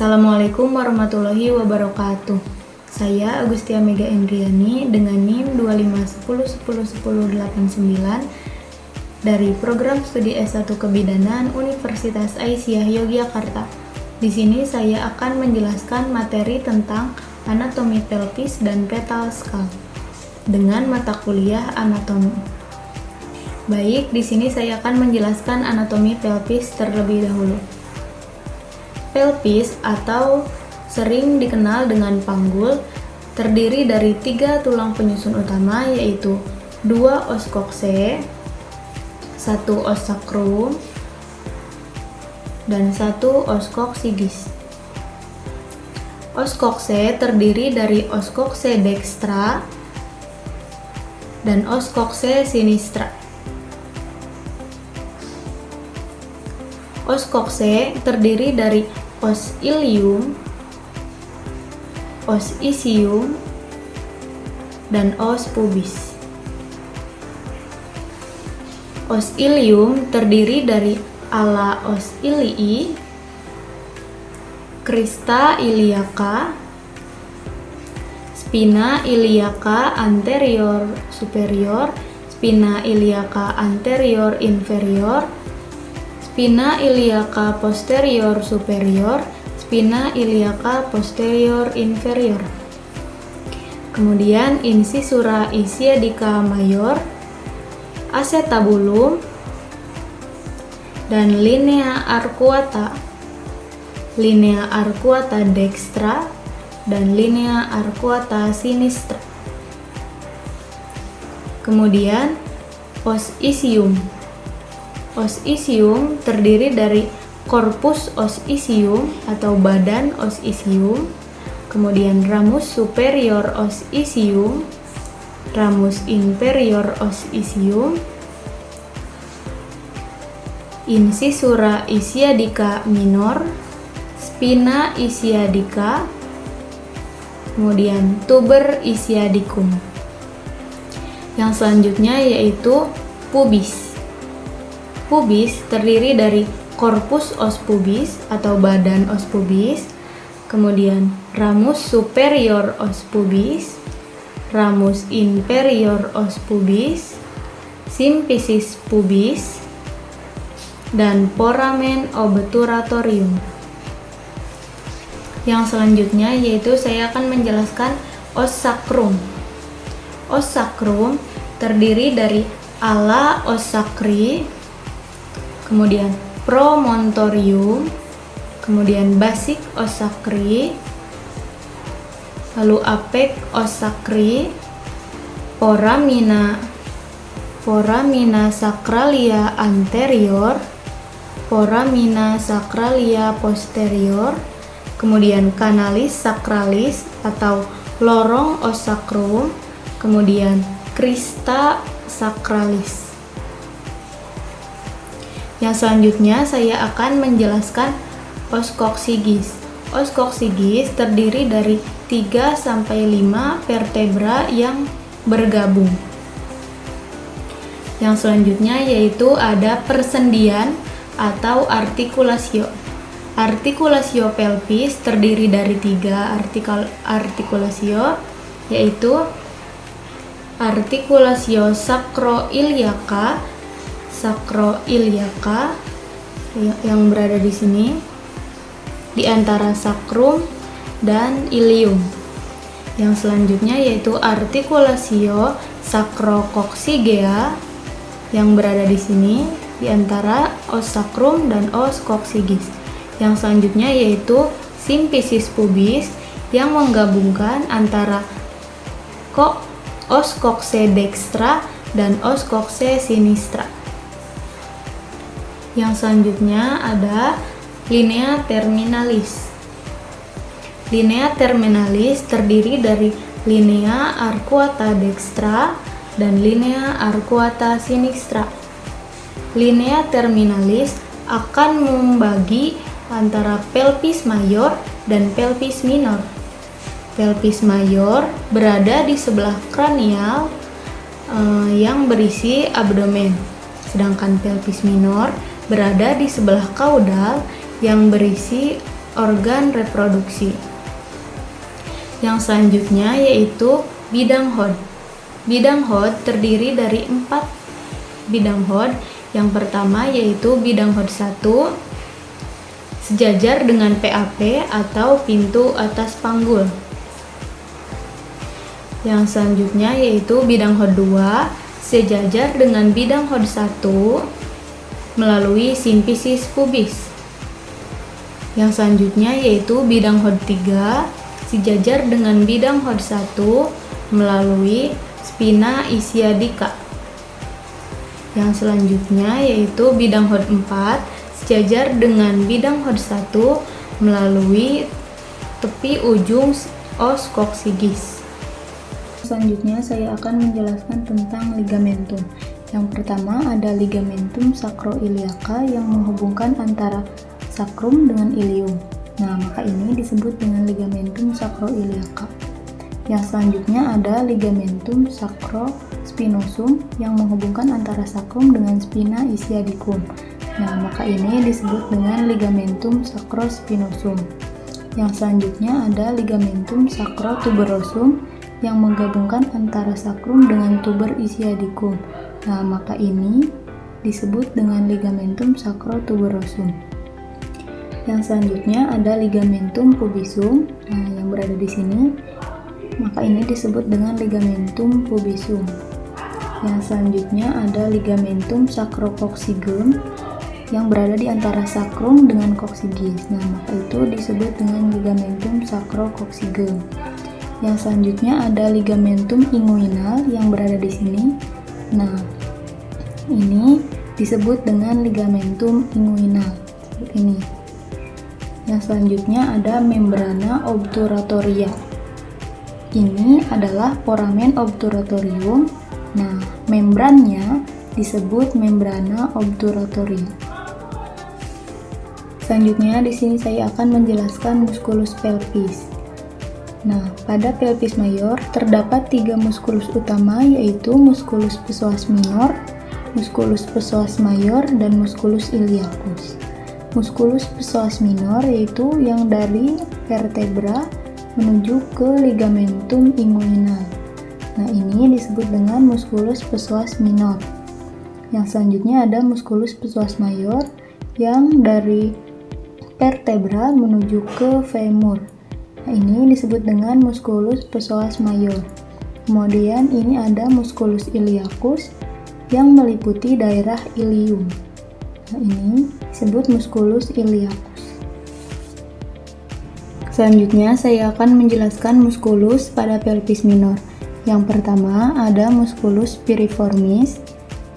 Assalamualaikum warahmatullahi wabarakatuh. Saya Agustia Mega Endriani dengan NIM 251011089 dari Program Studi S1 Kebidanan Universitas Aisyah Yogyakarta. Di sini saya akan menjelaskan materi tentang anatomi pelvis dan fetal skull dengan mata kuliah anatomi. Baik, di sini saya akan menjelaskan anatomi pelvis terlebih dahulu. Pelvis atau sering dikenal dengan panggul terdiri dari 3 tulang penyusun utama, yaitu 2 os kokse, 1 os sakrum, dan 1 os koksigis. Os kokse terdiri dari os kokse dextra dan os kokse sinistra. Os kokse terdiri dari os ilium, os isium, dan os pubis. Os ilium terdiri dari ala os ilii, crista iliaca, spina iliaca anterior superior, spina iliaca anterior inferior, spina iliaca posterior superior, spina iliaca posterior inferior. Kemudian incisura ischiadica major, acetabulum, dan linea arcuata dextra dan linea arcuata sinistra. Kemudian os isium. Os isium terdiri dari corpus os isium atau badan os isium, kemudian ramus superior os isium, ramus inferior os isium, incisura ischiadica minor, spina ischiadica, kemudian tuber ischiadicum. Yang selanjutnya yaitu pubis. Pubis terdiri dari corpus os pubis atau badan os pubis, kemudian ramus superior os pubis, ramus inferior os pubis, symphysis pubis, dan foramen obturatorium. Yang selanjutnya yaitu saya akan menjelaskan os sacrum. Os sacrum terdiri dari ala os sacri, kemudian promontorium, kemudian basic os sacri, lalu apec os sacri, foramina sacralia anterior, foramina sacralia posterior, kemudian canalis sacralis atau lorong os sacrum, kemudian crista sacralis. Yang selanjutnya saya akan menjelaskan os koksigis. Os koksigis terdiri dari 3-5 vertebra yang bergabung. Yang selanjutnya yaitu ada persendian atau artikulasio. Artikulasio pelvis terdiri dari 3 artikulasio, yaitu artikulasio sacroiliaca yang berada di sini di antara sacrum dan ilium. Yang selanjutnya yaitu artikulasio sacrococcygeal yang berada di sini di antara os sacrum dan os coccygeus. Yang selanjutnya yaitu symphysis pubis yang menggabungkan antara os coxe dextra dan os coxe sinistra. Yang selanjutnya ada linea terminalis. Linea terminalis terdiri dari linea arcuata dextra dan linea arcuata sinistra. Linea terminalis akan membagi antara pelvis mayor dan pelvis minor. Pelvis mayor berada di sebelah kranial yang berisi abdomen, sedangkan pelvis minor berada di sebelah kaudal yang berisi organ reproduksi. Yang selanjutnya yaitu bidang Hod. Bidang Hod terdiri dari 4 bidang Hod. Yang pertama yaitu bidang Hod 1, sejajar dengan PAP atau pintu atas panggul. Yang selanjutnya yaitu bidang Hod 2, sejajar dengan bidang Hod 1 melalui simfisis pubis. Yang selanjutnya yaitu bidang Hod 3, sejajar dengan bidang Hod 1 melalui spina ischiadica. Yang selanjutnya yaitu bidang Hod 4, sejajar dengan bidang Hod 1 melalui tepi ujung os koksigis. Selanjutnya saya akan menjelaskan tentang ligamentum. Yang pertama ada ligamentum sacroiliaca yang menghubungkan antara sakrum dengan ilium. Nah, maka ini disebut dengan ligamentum sacroiliaca. Yang selanjutnya ada ligamentum sacrospinosum yang menghubungkan antara sakrum dengan spina ischiadicum. Nah, maka ini disebut dengan ligamentum sacrospinosum. Yang selanjutnya ada ligamentum sacrotuberosum yang menggabungkan antara sakrum dengan tuber ischiadicum. Nah, maka ini disebut dengan ligamentum sacrotuberosum. Yang selanjutnya ada ligamentum pubisum, nah yang berada di sini, maka ini disebut dengan ligamentum pubisum. Yang selanjutnya ada ligamentum sacrococcygeum yang berada di antara sakrum dengan koksigis. Nah, maka itu disebut dengan ligamentum sacrococcygeum. Yang selanjutnya ada ligamentum inguinal yang berada di sini. Nah, ini disebut dengan ligamentum inguinal. Seperti ini. Yang selanjutnya ada membrana obturatoria. Ini adalah foramen obturatorium. Nah, membrannya disebut membrana obturatoria. Selanjutnya di sini saya akan menjelaskan musculus pelvis. Nah, pada pelvis mayor terdapat 3 musculus utama yaitu musculus psoas minor, musculus psoas mayor, dan musculus iliacus. Musculus psoas minor yaitu yang dari vertebra menuju ke ligamentum inguinal. Nah, ini disebut dengan musculus psoas minor. Yang selanjutnya ada musculus psoas mayor yang dari vertebra menuju ke femur. Nah, ini disebut dengan musculus psoas mayor. Kemudian ini ada musculus iliacus yang meliputi daerah ilium. Nah, ini disebut musculus iliacus. Selanjutnya saya akan menjelaskan musculus pada pelvis minor. Yang pertama ada musculus piriformis.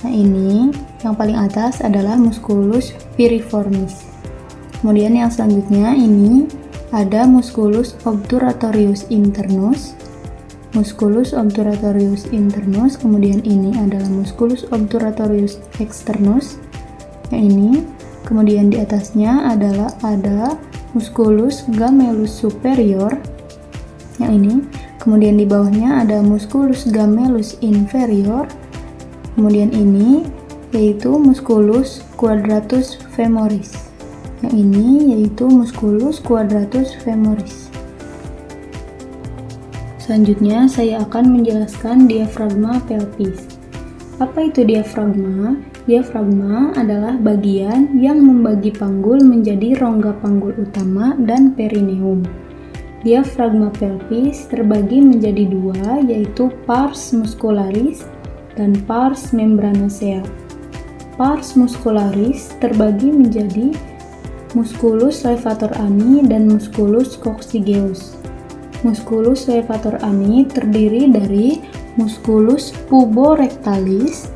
Nah, ini yang paling atas adalah musculus piriformis. Kemudian yang selanjutnya ini ada musculus obturatorius internus. Musculus obturatorius internus, kemudian ini adalah musculus obturatorius externus. Yang ini, kemudian di atasnya adalah ada musculus gemellus superior. Yang ini, kemudian di bawahnya ada musculus gemellus inferior. Kemudian ini yaitu musculus quadratus femoris. Yang ini yaitu musculus quadratus femoris. Selanjutnya saya akan menjelaskan diafragma pelvis. Apa itu diafragma? Diafragma adalah bagian yang membagi panggul menjadi rongga panggul utama dan perineum. Diafragma pelvis terbagi menjadi 2, yaitu pars muscularis dan pars membranacea. Pars muscularis terbagi menjadi musculus levator ani dan musculus coccygeus. Musculus levator ani terdiri dari musculus puborectalis,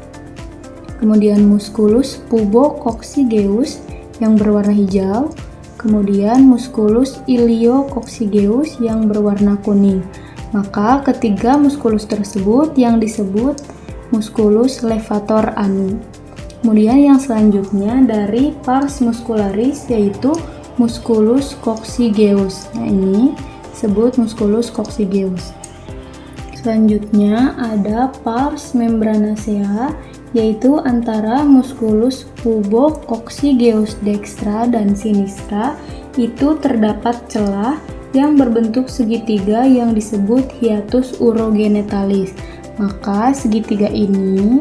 kemudian musculus pubococcygeus yang berwarna hijau, kemudian musculus iliococcygeus yang berwarna kuning. Maka ketiga musculus tersebut yang disebut musculus levator ani. Kemudian yang selanjutnya dari pars muscularis yaitu musculus coccygeus. Nah, ini disebut musculus coccygeus. Selanjutnya ada pars membranacea, yaitu antara musculus pubococcygeuus dextra dan sinistra itu terdapat celah yang berbentuk segitiga yang disebut hiatus urogenitalis. Maka segitiga ini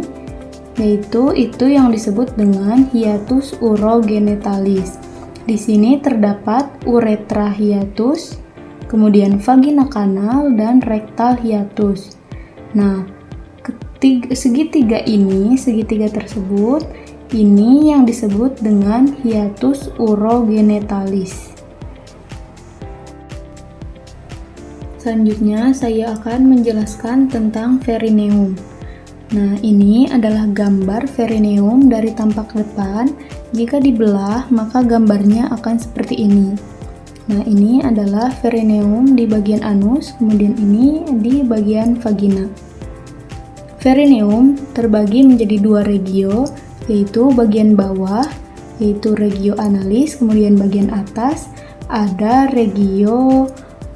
yaitu itu yang disebut dengan hiatus urogenitalis. Di sini terdapat uretra hiatus, kemudian vagina kanal dan rektal hiatus. Nah, segitiga tersebut, ini yang disebut dengan hiatus urogenitalis. Selanjutnya, saya akan menjelaskan tentang perineum. Nah, ini adalah gambar perineum dari tampak depan. Jika dibelah, maka gambarnya akan seperti ini. Nah, ini adalah perineum di bagian anus, kemudian ini di bagian vagina. Perineum terbagi menjadi dua regio, yaitu bagian bawah, yaitu regio analis, kemudian bagian atas ada regio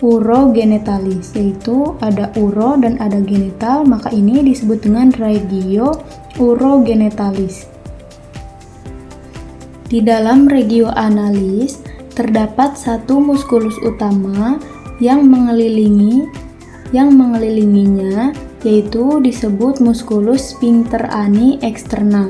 urogenitalis, yaitu ada uro dan ada genital, maka ini disebut dengan regio urogenitalis. Di dalam regio analis terdapat satu muskulus utama yang mengelilinginya, yaitu disebut musculus sphincter ani externa.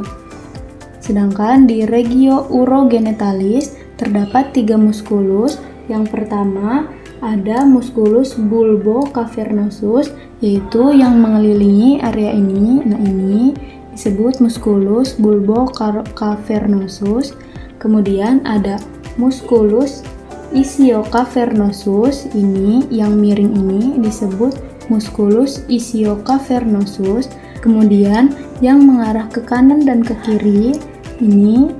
Sedangkan di regio urogenitalis terdapat tiga muskulus. Yang pertama ada musculus bulbocavernosus, yaitu yang mengelilingi area ini. Nah, ini disebut musculus bulbocavernosus. Kemudian ada musculus ischiocavernosus, ini yang miring ini disebut musculus ischiocavernosus. Kemudian yang mengarah ke kanan dan ke kiri ini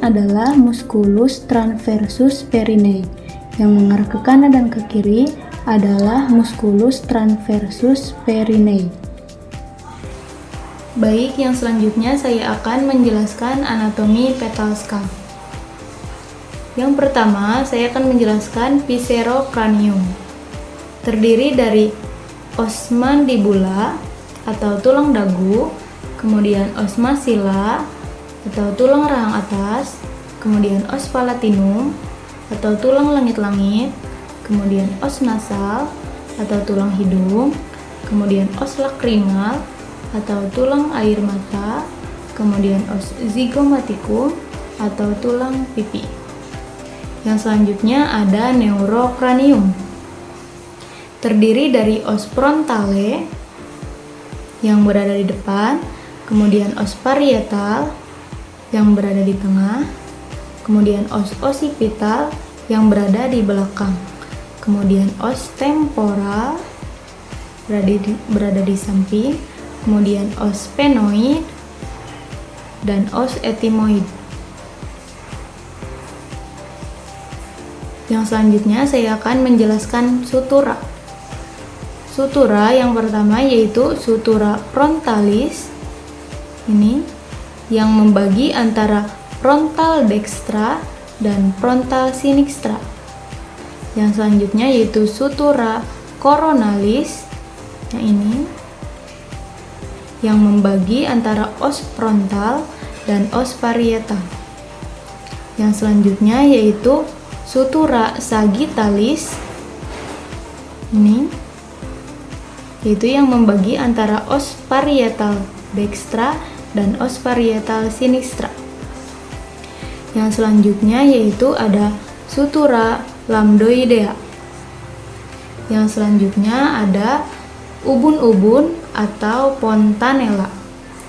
adalah musculus transversus perineum. Yang mengarah ke kanan dan ke kiri adalah musculus transversus perineum. Baik, yang selanjutnya saya akan menjelaskan anatomi petal skull. Yang pertama, saya akan menjelaskan viscerocranium. Terdiri dari os mandibula atau tulang dagu, kemudian os maxilla atau tulang rahang atas, kemudian os palatinum atau tulang langit-langit, kemudian os nasal atau tulang hidung, kemudian os lacrimal atau tulang air mata, kemudian os zygomaticum atau tulang pipi. Yang selanjutnya ada neurocranium. Terdiri dari os frontale yang berada di depan, kemudian os parietal yang berada di tengah, kemudian os occipital yang berada di belakang, kemudian os temporal berada di samping, kemudian os sphenoid dan os ethymoid. Yang selanjutnya saya akan menjelaskan sutura. Sutura yang pertama yaitu sutura frontalis, ini yang membagi antara frontal dextra dan frontal sinistra. Yang selanjutnya yaitu sutura coronalis, ini yang membagi antara os frontal dan os parietal. Yang selanjutnya yaitu sutura sagittalis, ini yaitu yang membagi antara os parietal dextra dan os parietal sinistra. Yang selanjutnya yaitu ada sutura lambdoidea. Yang selanjutnya ada ubun-ubun atau fontanella.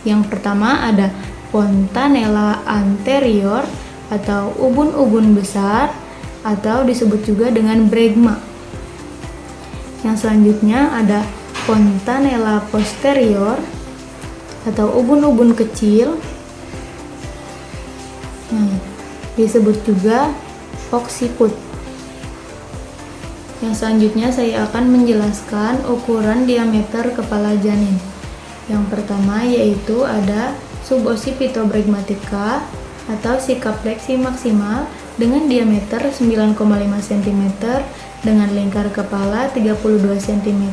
Yang pertama ada fontanella anterior atau ubun-ubun besar atau disebut juga dengan bregma. Yang selanjutnya ada fontanella posterior atau ubun-ubun kecil, disebut juga occiput. Yang selanjutnya saya akan menjelaskan ukuran diameter kepala janin. Yang pertama yaitu ada suboccipitobregmatica atau sikapleksi maksimal dengan diameter 9,5 cm dengan lingkar kepala 32 cm,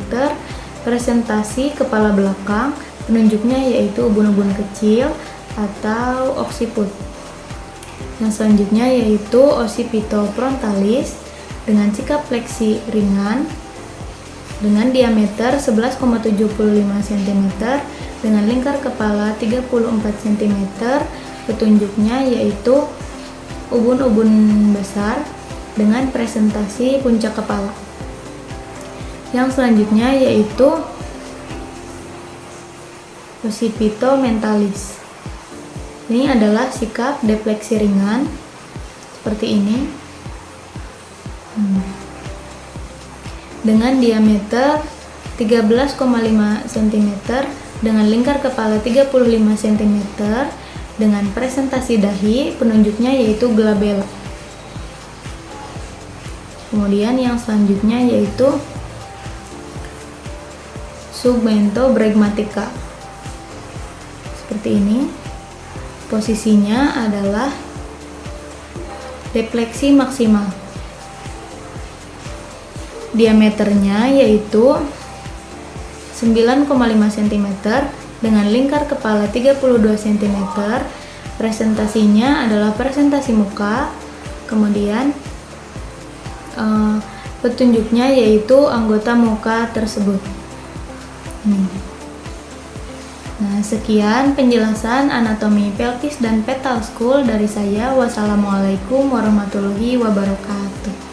presentasi kepala belakang, penunjuknya yaitu ubun-ubun kecil atau occiput. Yang selanjutnya yaitu occipitofrontalis dengan sikap fleksi ringan dengan diameter 11,75 cm dengan lingkar kepala 34 cm. Petunjuknya yaitu ubun-ubun besar dengan presentasi puncak kepala. Yang selanjutnya yaitu occipitomentalis. Ini adalah sikap defleksi ringan seperti ini. Dengan diameter 13,5 cm dengan lingkar kepala 35 cm dengan presentasi dahi, penunjuknya yaitu glabella. Kemudian yang selanjutnya yaitu submentobregmatica. Seperti ini. Posisinya adalah defleksi maksimal. Diameternya yaitu 9,5 cm dengan lingkar kepala 32 cm. Presentasinya adalah presentasi muka. Kemudian petunjuknya yaitu anggota muka tersebut. Nah, sekian penjelasan anatomi pelvis dan petal skull dari saya. Wassalamualaikum warahmatullahi wabarakatuh.